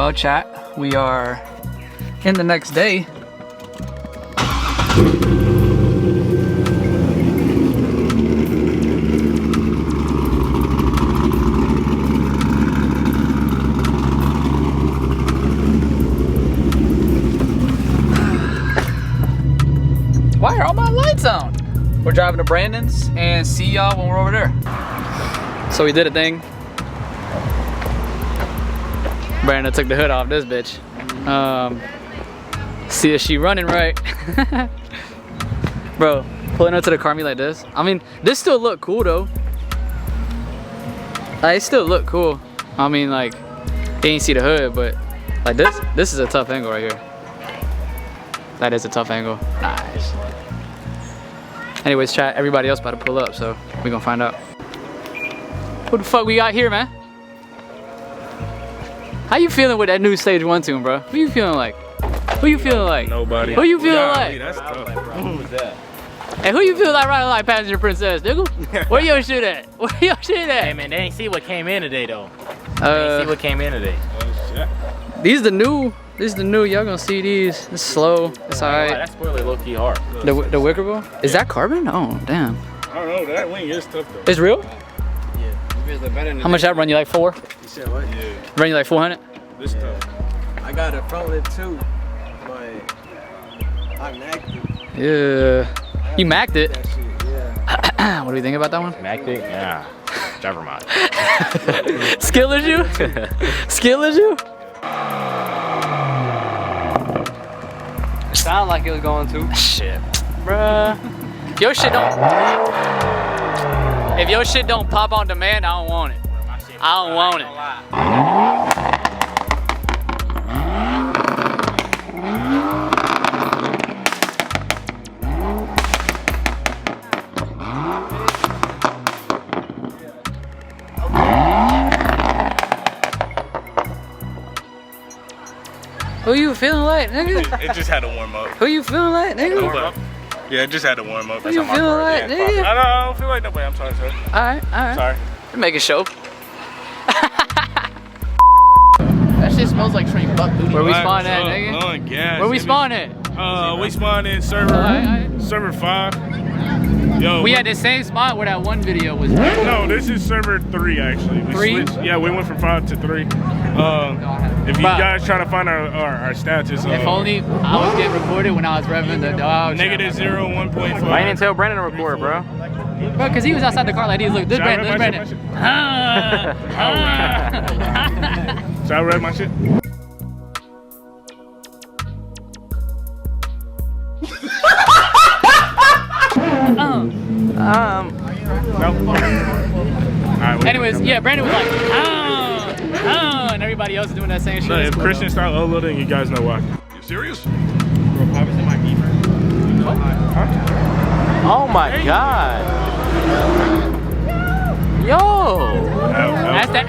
Well, chat, we are in the next day. Why are all my lights on? We're driving to Brandon's and see y'all when we're over there. So we did a thing. Brandon took the hood off this bitch. See if she running right. Bro, pulling up to the car me like this. I mean, this still look cool though. Like, it still look cool. I mean, like, you ain't see the hood, but like this is a tough angle right here. That is a tough angle. Nice. Anyways, chat, everybody else about to pull up, so we gonna find out. What the fuck we got here, man? How you feeling with that new stage 1 tune, bro? Who you feeling like? Who you feeling like? Nobody. Who you feeling like? That's tough. Who was that? Hey, who you feel like riding like passenger princess, nigga? Where your shit at? Where your shit at? Hey man, they ain't see what came in today though. They ain't see what came in today. These the new. Y'all gonna see these. It's slow. It's alright. That spoiler low key hard. The wickerable? Is that carbon? Oh damn. I don't know. That wing is tough though. It's real? Yeah. How much that run you, like 4? You said what? Yeah. Run you like 400? This tough. I got a front lip too, but I macked it. Yeah. You macked it? That shit, yeah. What do you think about that one? Mac dick? Yeah. Never mind. Skill is you? Skill is you? Sound like it was going to. Shit. Bruh. Your shit don't. If your shit don't pop on demand, I don't want it. I don't want it. Who you feeling like, nigga? It just had to warm up. Who you feeling like, nigga? Warm up? Yeah, it just had to warm up. Who you feeling like, nigga? I don't feel like nobody. I'm sorry, sir. Alright. Sorry. Make a show. That shit smells like straight buck booty. Where we spawn at, nigga? Gas. Where we spawn at? We spawned in server 5. Yo, We had the same spot where that one video was. No, this is server 3 actually. We 3? switched. Yeah, we went from 5 to 3. If you guys try to find our stats, it's If only I was getting recorded when I was revving the dog. -0, 1.5. Why didn't tell Brandon to record, bro? Bro, because he was outside the car like this. Look, this Brandon, this Brandon. Should I read my shit? No. Right, Anyways, yeah, Brandon was like, and everybody else is doing that same shit. No, if Christian start uploading, you guys know why. You serious? Oh my god. Yo. That's that.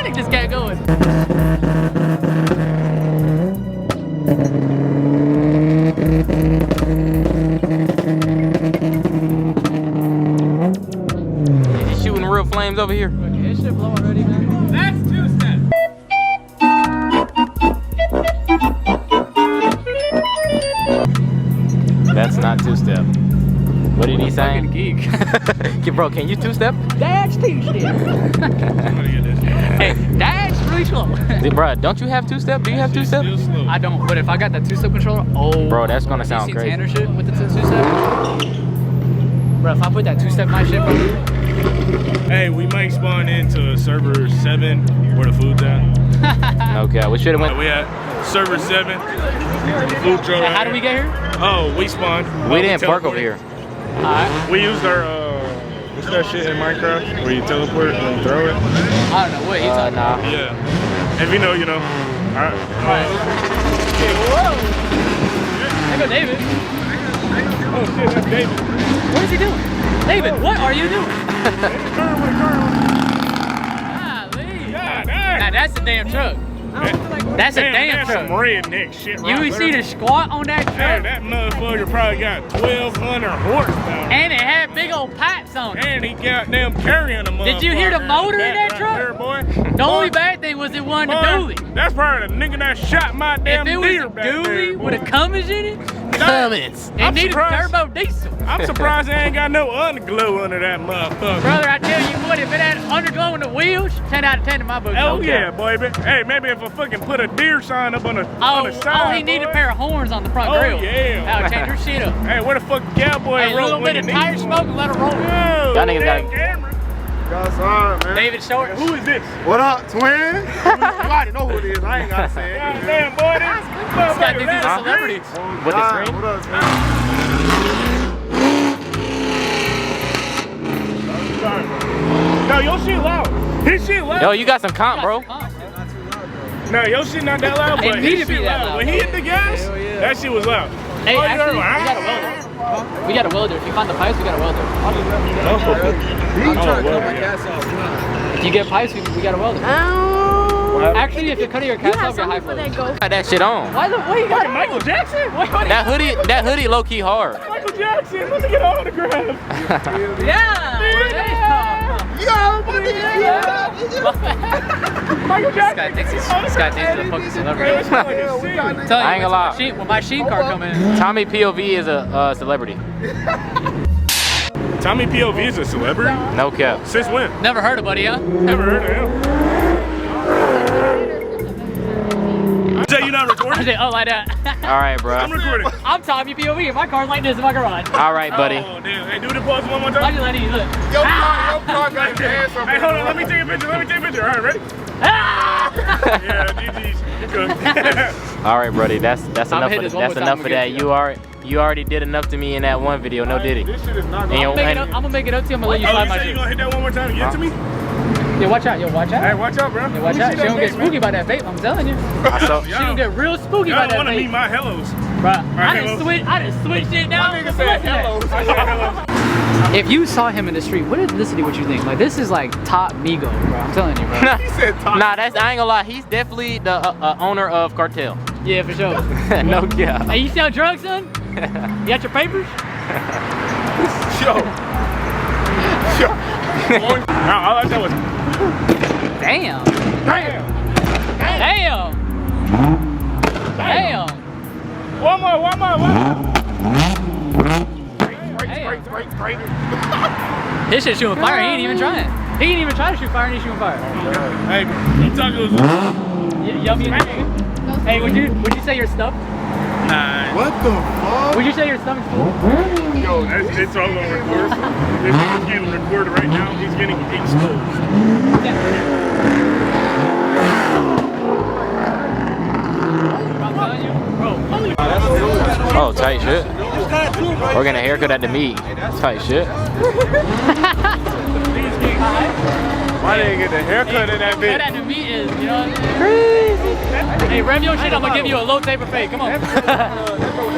They just kept going. He's shooting real flames over here. This shit blow already, man. That's 2 steps. That's not 2-step. What did he say? Fucking geek. Bro, can you 2-step? That's 2-step. Hey, that's really slow. Bro, don't you have 2-step? Do you have 2-step? I don't, but if I got that 2-step controller, oh. Bro, that's gonna sound you crazy. see Tanner shit with the 2-step? Bro, if I put that 2-step my shit, bro. Hey, we might spawn into server 7 where the food's at. Okay, we should have went. We at server 7. Food truck. How do we get here? Oh, we spawned. We didn't park over here. Alright. We used our what's that shit in Minecraft where you teleport and then throw it? I don't know what he's talking about. Nah. Yeah. If you know, you know. Alright. Whoa! There go David. Oh shit, that's David. What is he doing? David, what are you doing? Golly. God, dang. Now that's the damn truck. I don't feel like going That's a damn that's truck. some redneck shit right You see there. the squat on that Man, truck? that motherfucker probably got 1,200 horsepower. And it had big old pipes on it. And he goddamn carrying a motherfucker. Did you hear the motor in that right truck? there, boy. The only bad thing was it wasn't a dually. That's probably the nigga that shot my damn If it was deer a back there, dually boy. with a Cummins in it, Cummins. it needed turbo diesel. I'm surprised they ain't got no underglow under that motherfucker. Brother, I tell you what, if it had underglow in the wheels, 10 out of 10 in my book. Oh No yeah, cap. boy. Hey, maybe if I fucking put a deer sign up on the side. Oh, he need boy. a pair of horns on the front Oh, grill. yeah. That'll change your shit up. Hey, where the fuck cowboy Hey, a rope little when bit of you tire need smoke and let it roll. one? Y'all niggas Damn gotta- camera. Y'all sorry, man. David Short. Who is this? What up, twin? You already know who it is. I ain't gotta say it. God damn, boy, this This guy thinks he's a celebrity. With the screen? What up, twin? No, your shit loud. His shit loud. Yo, you got some comp, bro. No, your shit not that loud, It but need his to be shit that loud. loud. When he hit the gas, that shit was loud. Hey, Oh, you actually, heard we one? got a welder. We got a welder. If you find the pipes, we got a welder. I'm trying to cut my gas off. If you get pipes, we got a welder. Actually, if you're cutting your You cast have off, you're high something for flow. that go. Got that shit on. Why you got it? Michael Jackson? That hoodie low key hard. Michael Jackson, let's get an autograph. Yeah! Michael This guy Jackson. thinks he's a fucking celebrity. That's like a scene. I ain't gonna lie. When my Sheen car come in. Tommy POV is a celebrity. Tommy POV is a celebrity? No cap. Since when? Never heard of buddy, huh? Never heard of him. Jay, you not I recording? said, oh, like that. All right, bro. I'm recording. I'm Tommy POV and my car's like this in my garage. All right, buddy. Oh, damn. Hey, do the pause one more Why'd time. you let you look? Your car got his ass up. Hey, hold on. Let me take a picture. All right, ready? Ah! Yeah, GG's. You good. All right, buddy. That's I'ma enough. hit Of, this one that's more enough time of that. You already did enough to me in that one video. No diddy. This shit is not And going your- I'm gonna make it up to you. I'm gonna let you Oh, slide you my say you shit. gonna hit that one more time and get it to me? Yo, watch out. Yo, watch Hey, out. watch out, bro. Yo, watch out. She don't get spooky about that vape. I'm telling you. I saw, She don't get real spooky Y'all about that want to meet vape. my hellos. Bruh, I hello. done switched it down. My nigga said hello. I said hello. If you saw him in the street, what ethnicity would you think? Like, this is like top Migo, bro. I'm telling you, bro. He said top. nah, I ain't gonna lie. He's definitely the owner of Cartel. Yeah, for sure. No cap. Hey, you sell drugs, son? You got your papers? Yo. All I said was, Damn. damn. Damn. Damn. One more. His shit shooting fire. He ain't even trying. He ain't even trying to shoot fire and he's shooting fire. Hey, you talking Yummy. Hey, would you say you're stuffed? Nah. What the fuck? Would you say your stomach's full? Yo, it's all on record. This is getting recorded right now. He's getting exposed. Oh, tight shit. We're getting a haircut at the meet. Tight shit. Why didn't get the haircut in that That bitch? at the meat is, you know what I'm saying? Crazy. Hey, rev your shit. I'm gonna give you a low taper fade. Come on.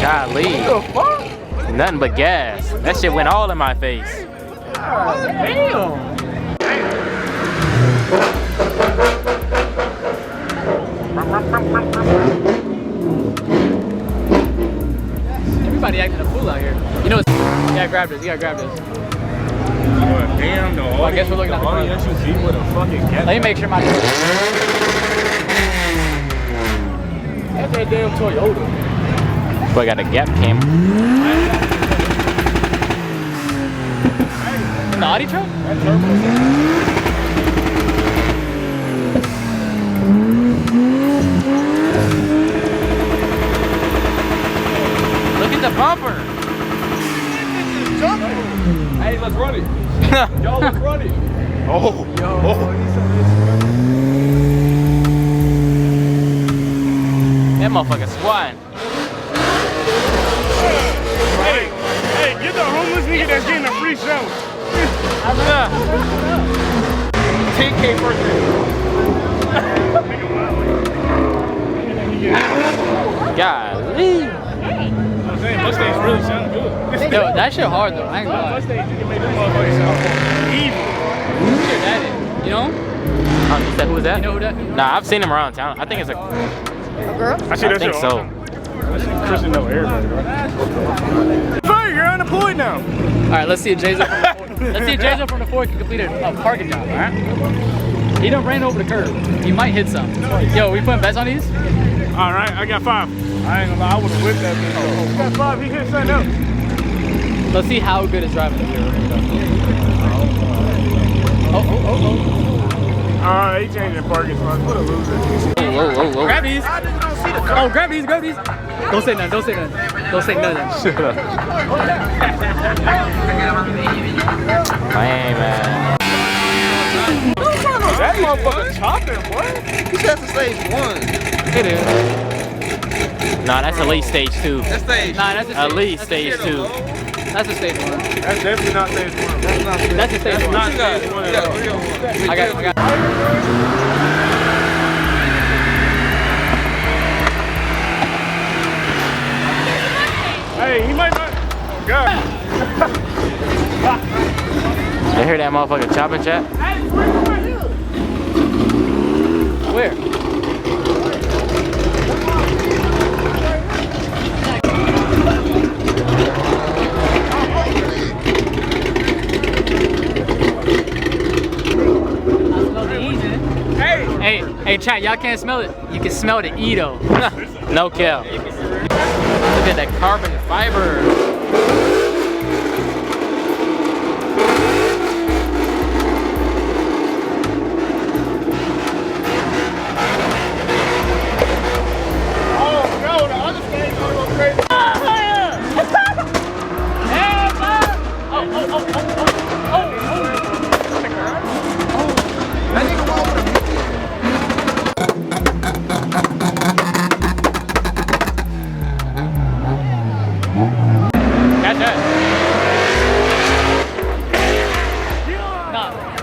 Golly. What the fuck? Nothing but gas. That shit went all in my face. Damn. Everybody acting a fool out here. You know, you gotta grab this. You gotta grab this. Damn, the Well, I guess we're looking at the front. SUV with a fucking cat. Let me make sure my. That's that damn Toyota. Boy, got a gap cam. The Audi truck? Look at the bumper. Hey, let's run it. Y'all, let's run it. Oh. That motherfucker squatting. Hey, get the homeless nigga that's getting a free shower. 10K birthday. Golly. I'm saying Mustangs really sound good. Yo, that shit hard though. I ain't gonna lie. Mustangs, you can make them motherfuckers sound evil. Who's your daddy? You know him? You said who was that? You know who that? Nah, I've seen him around town. I think it's a girl? I see that think shit so. all the time. I see Christian know everybody, bro. Fire, you're unemployed now. All right, let's see if Jason from the 4 can complete a parking job. All right. He done ran over the curb. He might hit some. Yo, we putting bets on these? All right, I got 5. I ain't gonna lie, I would've whipped that bitch. You got 5, he hit something else. Let's see how good his driving is. Oh. He changing parking spots. What a loser. Whoa. Grab these. Oh, grab these. Don't say nothing. Don't say nothing. Shut up. Man. That motherfucker chopping, boy. He's just stage 1. It is. Nah, that's elite stage 2. That's stage. Nah, that's a stage. Elite stage 2. That's a stage 1. That's definitely not stage 1. That's not stage 1. That's a stage 1. Not stage 1 at all. I got it. Hey, he might not. Oh, God. You hear that motherfucker chopping, chat? Where? Hey, chat, y'all can't smell it. You can smell the Edo. No cap. Look at that carbon fiber.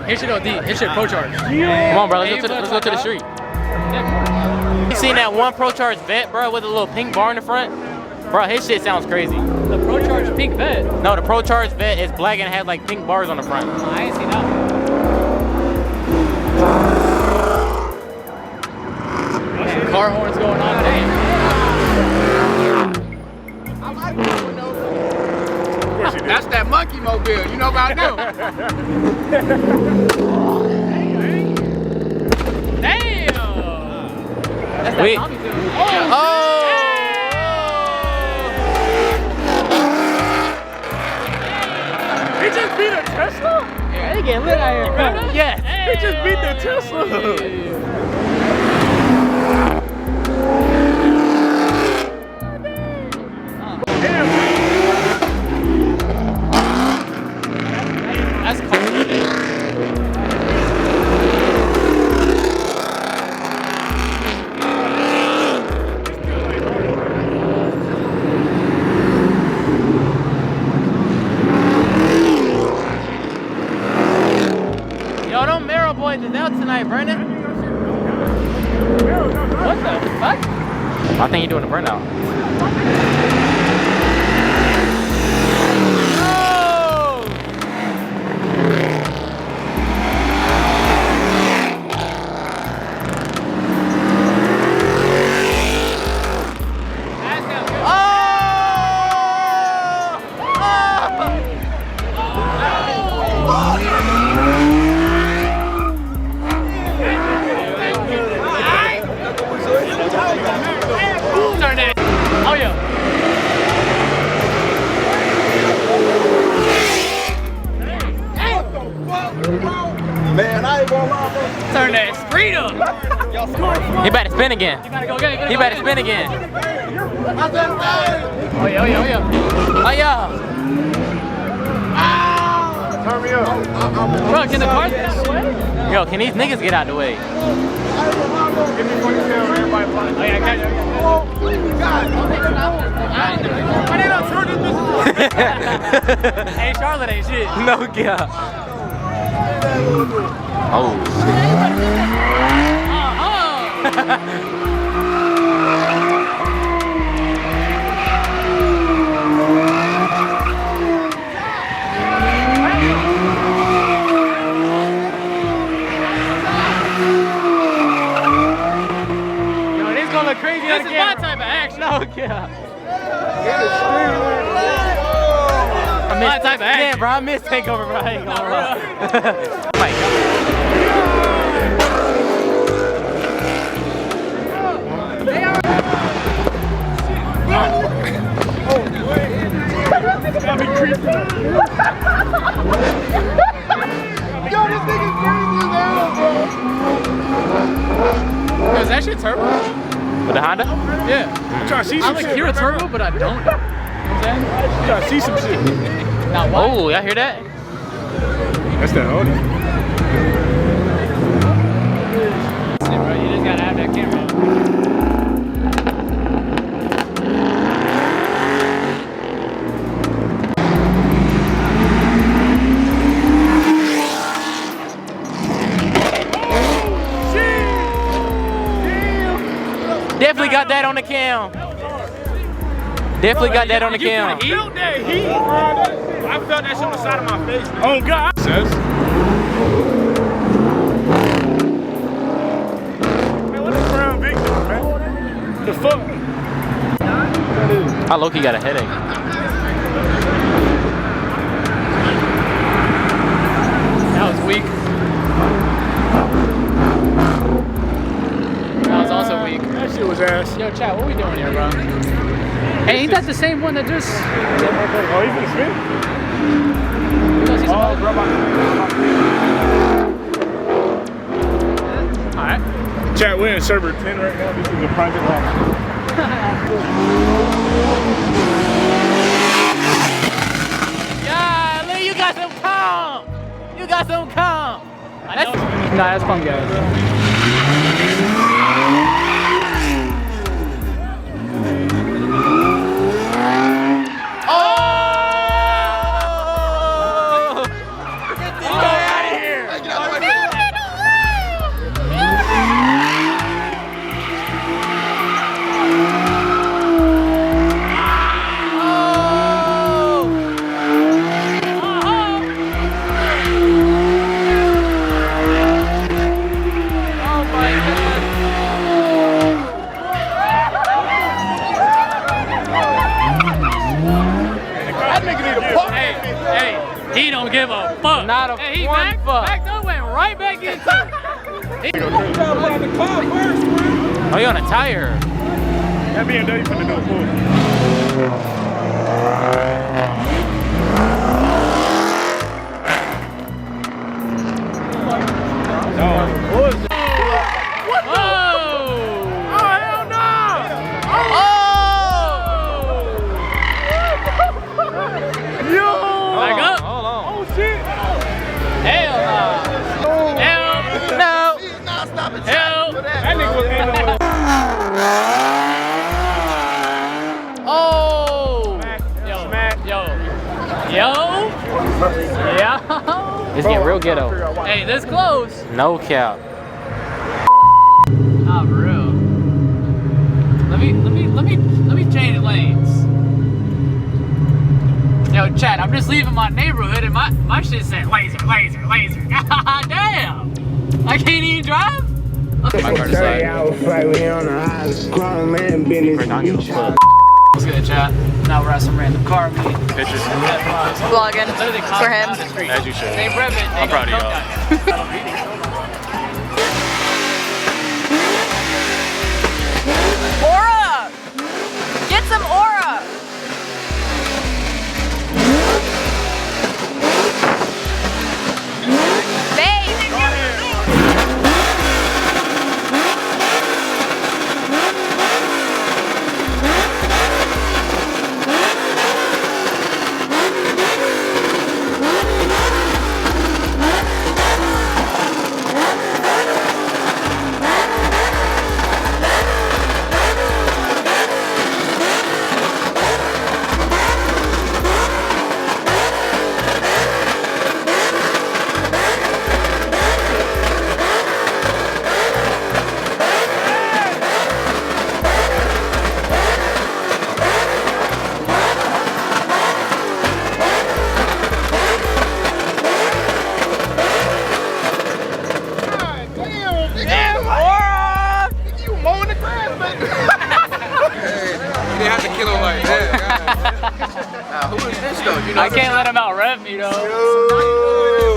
Hit shit OD. Hit shit Pro Charge. Come on, bro. Let's go to the street. You seen that one Pro Charge vet, bro, with a little pink bar in the front? Bro, his shit sounds crazy. The Pro Charge pink vet? No, the Pro Charge vet is black and has like pink bars on the front. I ain't seen that one. Man, car horns going on. Damn. That's that monkey mobile. You know about them. Damn! That's that Wait. Tommy too. Oh! He just beat a Tesla? Yeah, they getting lit out here, bro. Yeah. He just beat the Tesla. That's cool. Yo, them Marrow boys is out tonight, Brandon. What the fuck? I think you're doing a burnout. Turn it. Oh yeah. Man, I ain't gonna lie, bro. Turn that street up. He better spin again. You gotta go get it. He better spin again. Oh yeah, oh yeah, oh yeah. Oh yeah. Turn me up. Bro, can the cars get out of the way? Yo, can these niggas get out the way? Give me 20 pounds, everybody. Oh yeah, I got you. I need to turn this bitch. Hey, Charlotte ain't shit. No cap. Oh shit. type of action. No cap. My type of action. Yeah, bro, I missed takeover, bro. I ain't gonna lie. Wait. Got me creeping. Yo, this nigga crazy as hell, bro. Yo, is that shit turbo? With the Honda? Yeah. I'm trying to see I some like shit. hear a turbo, but I don't. You know what I'm I'm trying to see some shit. saying? Now why? Oh, y'all hear that? That's that Audi. Bro, you just gotta have that camera. Definitely got that on the cam. Definitely got that on the cam. I felt that heat, bro. I felt that shit on the side of my face. Oh God. Says. Man, what the Crown Vic doing, man? The fuck? I low-key got a headache. That was weak. That was also weak. That shit was ass. Yo, chat, what we doing here, bro? Hey, ain't that the same one that just... Oh, you finna spin? Oh, bro. Alright. Chat, we're in server 10 right now. This is a private lobby. Yeah, Lee, you got some calm. You got some calm. Nah, that's fun, guys. He don't give a fuck. Not a he one fuck. backed up, went right back into it. Oh, you on a tire? That BMW finna do cool. It's getting real ghetto. Hey, this close. No cap. Nah, for real. Let me change lanes. Yo, chat, I'm just leaving my neighborhood and my shit said laser. God damn. I can't even drive? Okay. My car What's good, chat? Now we're at some random car meet. Pictures. Vlogging for him. As you should. They rev it. I'm proud of y'all. Aura! Get some aura! Who is this though? You know I can't let him out rev me though.